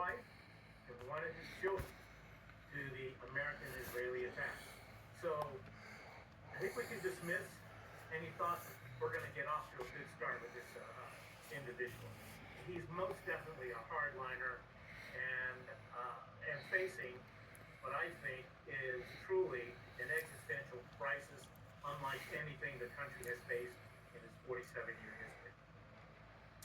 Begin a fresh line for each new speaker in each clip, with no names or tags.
wife and one of his children to the American-Israeli attack. So I think we can dismiss any thoughts that we're going to get off to a good start with this individual. He's most definitely a hardliner and facing what I think is truly an existential crisis unlike anything the country has faced in its 47-year history.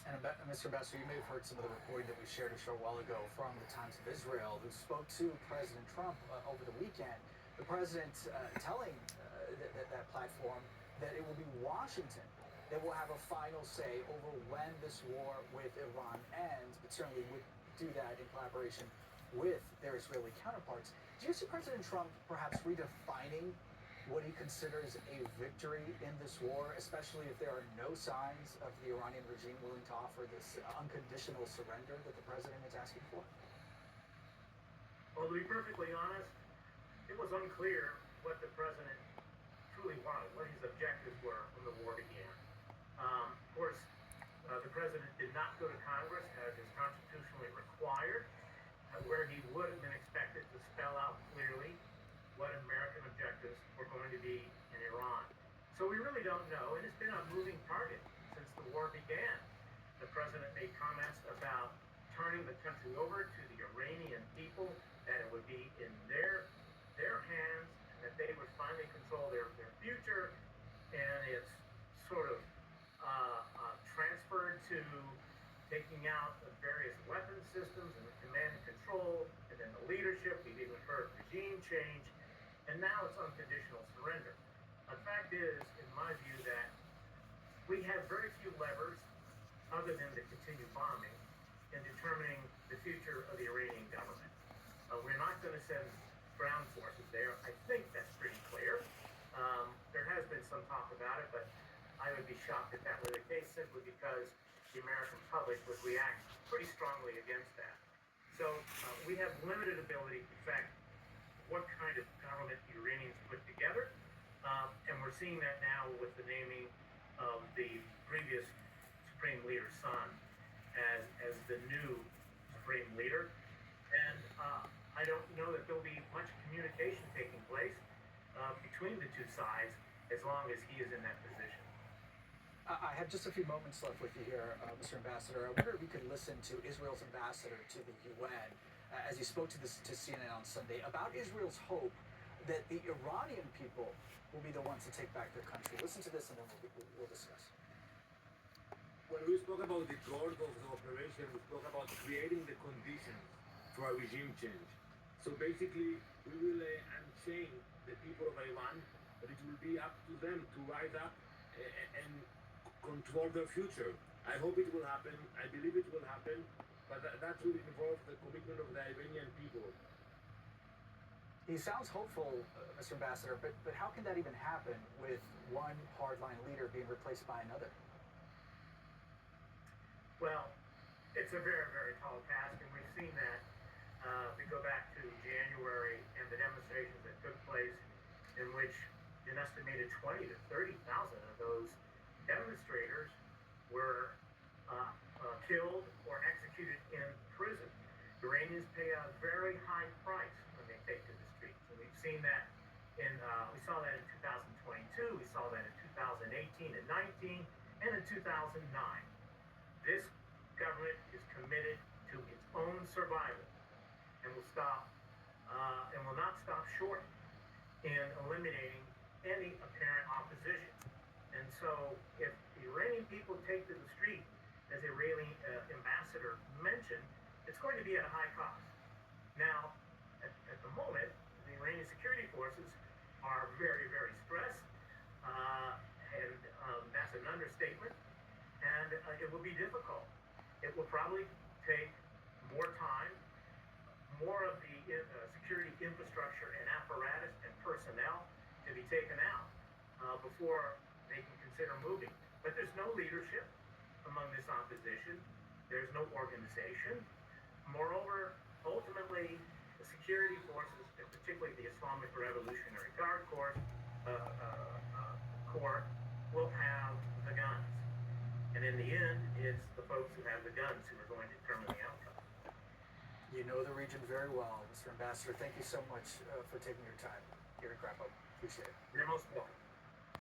And Mr. Ambassador, you may have heard some of the reporting that we shared a short while ago from the Times of Israel, who spoke to President Trump over the weekend. The president telling that platform that it will be Washington that will have a final say over when this war with Iran ends, but certainly would do that in collaboration with their Israeli counterparts. Do you see President Trump perhaps redefining what he considers a victory in this war, especially if there are no signs of the Iranian regime willing to offer this unconditional surrender that the president is asking for?
Well, to be perfectly honest, it was unclear what the president truly wanted, what his objectives were when the war began. Of course, the president did not go to Congress as is constitutionally required, where he would have been expected to spell out clearly what American objectives were going to be in Iran. So we really don't know, and it's been a moving target since the war began. The president made comments about turning the country over to the Iranian people, that it would be in their hands, and that they would finally control their future, and it's sort of transferred to taking out the various weapon systems and the command and control, and then the leadership. We've even heard regime change. And now it's unconditional surrender. The fact is, in my view, that we have very few levers other than to continue bombing in determining the future of the Iranian government. We're not going to send ground forces there. I think that's pretty clear. There has been some talk about it, but I would be shocked if that were the case, simply because the American public would react pretty strongly against that. So we have limited ability, in fact, what kind of government the Iranians put together. And we're seeing that now with the naming of the previous Supreme Leader's son as the new Supreme Leader. And I don't know that there'll be much communication taking place between the two sides as long as he is in that position.
I have just a few moments left with you here, Mr. Ambassador. I wonder if we could listen to Israel's ambassador to the UN as he spoke to CNN on Sunday about Israel's hope that the Iranian people will be the ones to take back their country. Listen to this and then we'll discuss.
When we spoke about the goal of the operation, we spoke about creating the conditions for a regime change. So basically, we will unchain the people of Iran, but it will be up to them to rise up and control their future. I hope it will happen. I believe it will happen. But that will involve the commitment of the Iranian people.
He sounds hopeful, Mr. Ambassador, but how can that even happen with one hardline leader being replaced by another?
Well, it's a very, very tall task, and we've seen that. We go back to January and the demonstrations that took place, in which an estimated 20 to 30,000 of those demonstrators were killed or executed in prison. Iranians pay a very high price when they take to the streets. And we've seen that we saw that in 2022, we saw that in 2018 and 19, and in 2009. This government is committed to its own survival and will not stop short in eliminating any apparent opposition. And so if the Iranian people take to the street, as the Iranian ambassador mentioned, it's going to be at a high cost. Now, at the moment, the Iranian security forces are very, very stressed, and that's an understatement, and it will be difficult. It will probably take more time, more of the security infrastructure and apparatus and personnel to be taken out before they can consider moving. But there's no leadership among this opposition. There's no organization. Moreover, ultimately, the security forces, and particularly the Islamic Revolutionary Guard Corps, will have the guns. And in the end, it's the folks who have the guns who are going to determine the outcome.
know the region very well. Mr. Ambassador, thank you so much for taking your time here in Krakow. Appreciate it.
You're most welcome.